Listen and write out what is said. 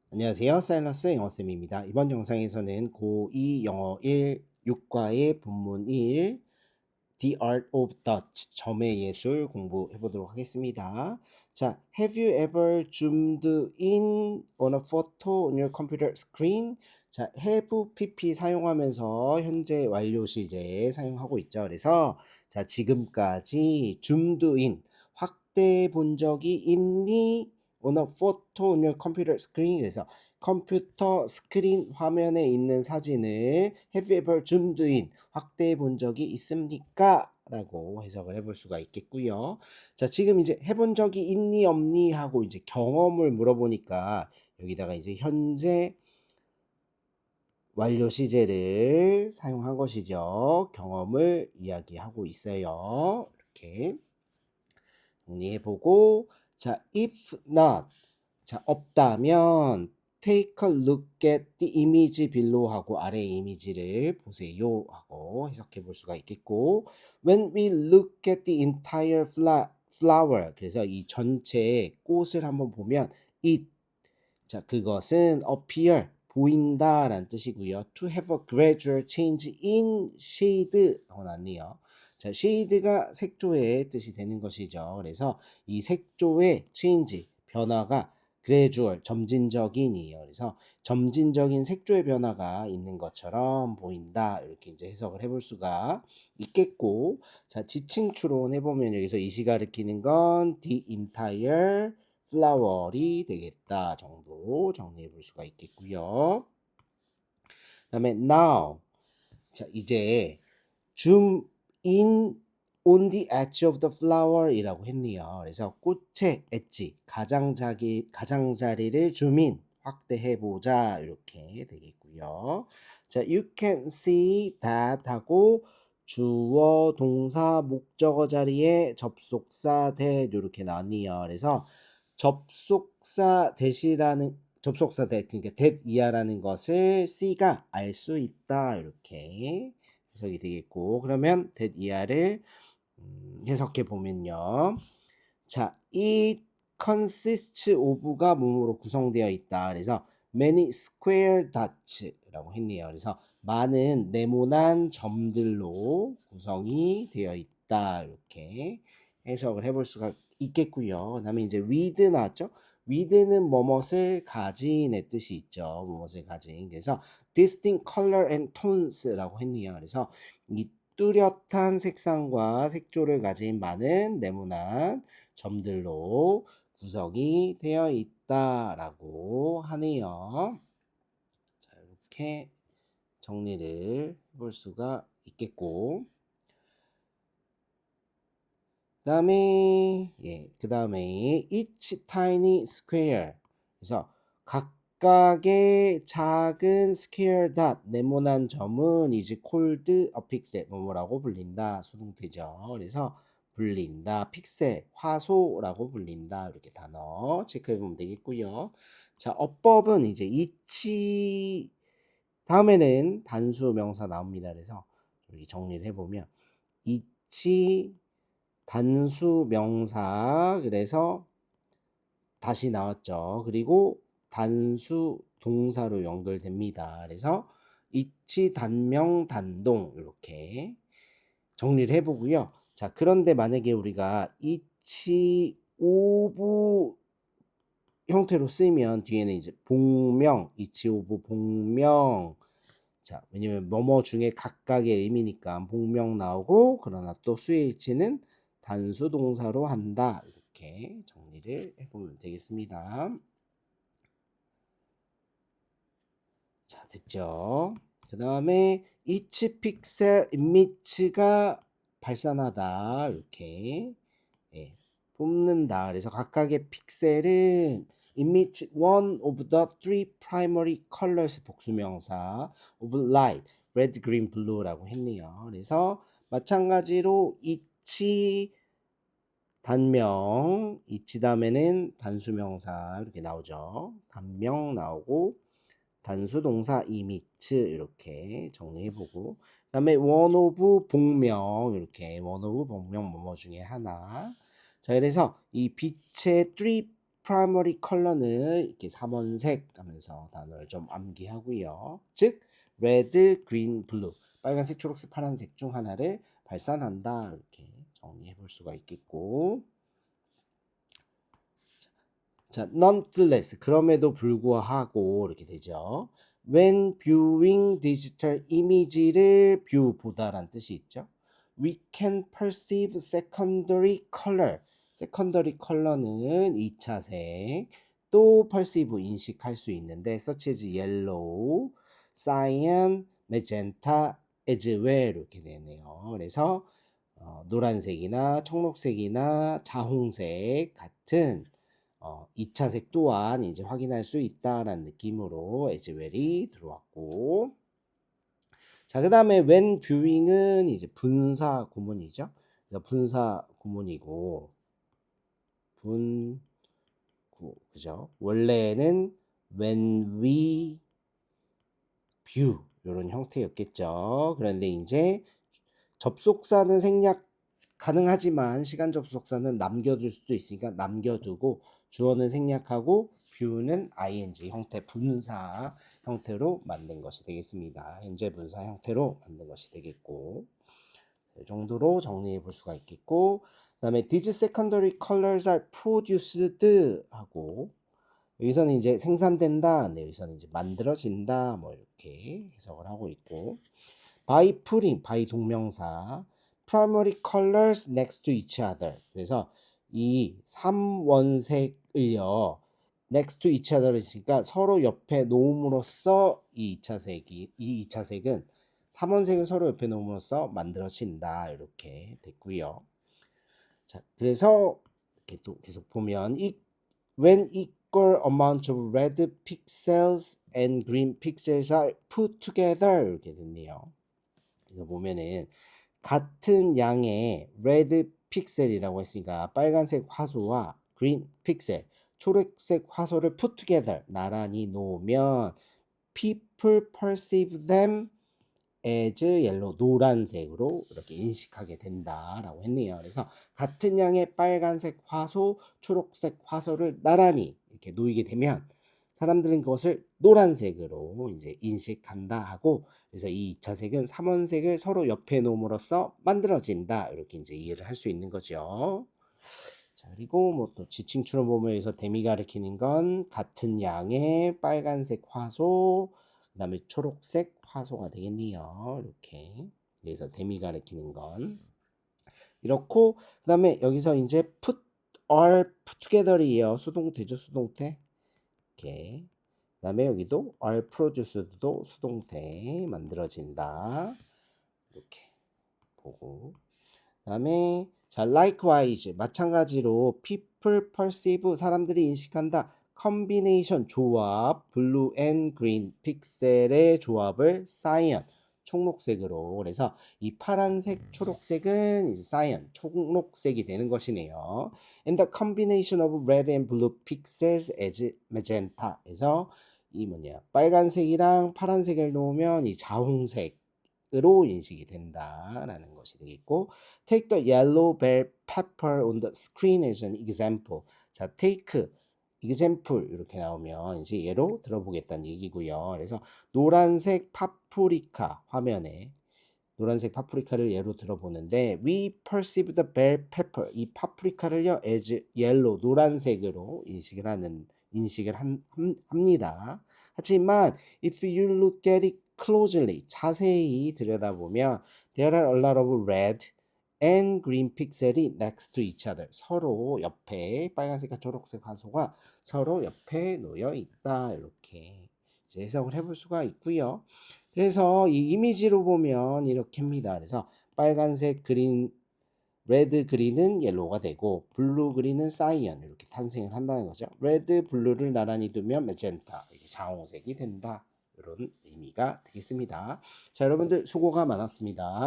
안녕하세요. 사일러스 영어쌤입니다. 이번 영상에서는 고2 영어 1 6과의 본문 1 The Art of Dutch 점의 예술 공부해 보도록 하겠습니다. 자, Have you ever zoomed in on a photo on your computer screen? 자, have pp 사용하면서 현재 완료 시제 사용하고 있죠. 그래서 자, 지금까지 zoomed in 확대해 본 적이 있니? on a photo on your computer screen. 그래서 컴퓨터 스크린 화면에 있는 사진을 have you ever zoomed in 확대해 본 적이 있습니까? 라고 해석을 해볼 수가 있겠고요. 자, 지금 이제 해본 적이 있니 없니 하고 이제 경험을 물어보니까 여기다가 이제 현재 완료 시제를 사용한 것이죠. 경험을 이야기하고 있어요. 이렇게 정리해보고, 자, if not, 자, 없다면 take a look at the image below 하고 아래 이미지를 보세요 하고 해석해 볼 수가 있겠고, when we look at the entire flower, 그래서 이 전체 꽃을 한번 보면 it, 자, 그것은 appear, 보인다 라는 뜻이고요. to have a gradual change in shade 하고 나왔네요. 자, shade가 색조의 뜻이 되는 것이죠. 그래서 이 색조의 change, 변화가 gradual, 점진적인이에요. 그래서 점진적인 색조의 변화가 있는 것처럼 보인다. 이렇게 이제 해석을 해볼 수가 있겠고, 자, 지칭 추론 해보면 여기서 이 시가 가리키는 건 the entire flower이 되겠다 정도 정리해 볼 수가 있겠고요. 그다음에 now, 자, 이제 zoom in on the edge of the flower 이라고 했네요. 그래서 꽃의 엣지, 가장자리를 zoom 확대해 보자 이렇게 되겠고요. 자, you can see that 하고 주어, 동사, 목적어 자리에 접속사 that 이렇게 나왔네요. 그래서 접속사 that, 그러니까 that 이하라는 것을 C가 알 수 있다 이렇게 해석이 되겠고, 그러면 that 이하를 해석해 보면요. 자, it consists of가 뭐뭐로 구성되어 있다. 그래서 many square dots라고 했네요. 그래서 많은 네모난 점들로 구성이 되어 있다. 이렇게 해석을 해볼 수가 있겠고요. 그다음에 이제 with 나왔죠? with는 뭐뭇을 가진의 뜻이 있죠. 뭐뭇을 가진. 그래서 distinct color and tones라고 했네요. 그래서 이 뚜렷한 색상과 색조를 가진 많은 네모난 점들로 구성이 되어 있다라고 하네요. 자, 이렇게 정리를 해볼 수가 있겠고, 그 다음에 each tiny square, 그래서 각각의 작은 square dot, 네모난 점은 is called a pixel, 뭐뭐라고 불린다, 수동태죠. 그래서 불린다, 픽셀, 화소라고 불린다, 이렇게 단어 체크해 보면 되겠고요. 자, 어법은 이제 each 다음에는 단수 명사 나옵니다. 그래서 여기 정리를 해보면 each 단수 명사, 그래서 다시 나왔죠. 그리고 단수 동사로 연결됩니다. 그래서 이치, 단명, 단동 이렇게 정리를 해보고요. 자, 그런데 만약에 우리가 이치, 오부 형태로 쓰면 뒤에는 이제 복명, 이치, 오부, 복명. 자, 왜냐면 뭐뭐 중에 각각의 의미니까 복명 나오고, 그러나 또 수의 일치는 단수 동사로 한다. 이렇게 정리를 해보면 되겠습니다. 자, 됐죠? 그 다음에 each pixel image가 발산하다. 이렇게 뽑는다. 그래서 각각의 픽셀은 image one of the three primary colors 복수명사 of light, red, green, blue라고 했네요. 그래서 마찬가지로 each 단명, each 다음에는 단수명사 이렇게 나오죠. 단명 나오고 단수 동사 이미츠 이렇게 정리해보고, 그 다음에 one of 복명, 이렇게 one of 복명 뭐뭐 중에 하나. 자, 그래서 이 빛의 three primary color는 이렇게 삼원색 하면서 단어를 좀 암기하고요. 즉 red, green, blue 빨간색, 초록색, 파란색 중 하나를 발산한다 이렇게 정리해 볼 수가 있겠고 자, nonetheless 그럼에도 불구하고 이렇게 되죠. When viewing digital image를 view 보다란 뜻이 있죠. We can perceive secondary color. secondary color는 2차색. 또 perceive 인식할 수 있는데 such as yellow, cyan, magenta as well 이렇게 되네요. 그래서 노란색이나 청록색이나 자홍색 같은 2차색 또한 이제 확인할 수 있다라는 느낌으로 as well이 들어왔고 자, 그 다음에 when viewing은 이제 분사 구문이죠. 그래서 분사 구문이고 그죠? 원래는 when we view 이런 형태였겠죠. 그런데 이제 접속사는 생략 가능하지만 시간 접속사는 남겨둘 수도 있으니까 남겨두고 주어는 생략하고 view는 ing 형태 분사 형태로 만든 것이 되겠습니다. 현재 분사 형태로 만든 것이 되겠고 이 정도로 정리해 볼 수가 있겠고 그 다음에 these secondary colors are produced 하고 여기서는 이제 생산된다 네, 여기서는 이제 만들어진다 뭐 이렇게 해석을 하고 있고 by putting by 동명사 primary colors next to each other 그래서 이 3원색을요 next to each other 있으니까 서로 옆에 놓음으로써 이 2차색은 3원색을 서로 옆에 놓음으로써 만들어진다 이렇게 됐고요. 자, 그래서 이렇게 또 계속 보면 when equal amount of red pixels and green pixels are put together 이렇게 됐네요. 그래서 보면은 같은 양의 레드 픽셀이라고 했으니까 빨간색 화소와 그린 픽셀, 초록색 화소를 put together 나란히 놓으면 people perceive them as yellow 노란색으로 이렇게 인식하게 된다라고 했네요. 그래서 같은 양의 빨간색 화소, 초록색 화소를 나란히 이렇게 놓이게 되면 사람들은 그것을 노란색으로 이제 인식한다 하고 그래서 이 2차색은 3원색을 서로 옆에 놓음으로써 만들어진다 이렇게 이제 이해를 할 수 있는 거죠. 자 그리고 뭐 또 지칭추론 보면에서 댐이 가리키는 건 같은 양의 빨간색 화소 그 다음에 초록색 화소가 되겠네요. 이렇게 그래서 댐이 가리키는 건 이렇고 그 다음에 여기서 이제 put are put together이에요. 수동태죠 수동태 이렇게 그 다음에 여기도 are produced도 수동태 만들어진다 이렇게 보고 그 다음에 자 likewise 마찬가지로 people perceive 사람들이 인식한다 combination 조합 blue and green 픽셀의 조합을 cyan 총록색으로 그래서 이 파란색 초록색은 이제 cyan 총록색이 되는 것이네요. And the combination of red and blue pixels as magenta 에서 이 뭐냐 빨간색이랑 파란색을 놓으면 이 자홍색으로 인식이 된다라는 것이 되겠고 take the yellow bell pepper on the screen as an example 자 take example 이렇게 나오면 이제 예로 들어보겠다는 얘기고요. 그래서 노란색 파프리카 화면에 노란색 파프리카를 예로 들어보는데 we perceive the bell pepper 이 파프리카를요 as yellow 노란색으로 인식을 합니다. 하지만 if you look at it closely 자세히 들여다보면 there are a lot of red and green 픽셀이 next to each other 서로 옆에 빨간색과 초록색 화소가 서로 옆에 놓여 있다 이렇게 이제 해석을 해볼 수가 있고요. 그래서 이 이미지로 보면 이렇게입니다. 그래서 빨간색 그린 레드 그린은 옐로우가 되고 블루 그린은 사이언 이렇게 탄생을 한다는 거죠. 레드 블루를 나란히 두면 메젠타 이렇게 자홍색이 된다. 이런 의미가 되겠습니다. 자 여러분들 수고가 많았습니다.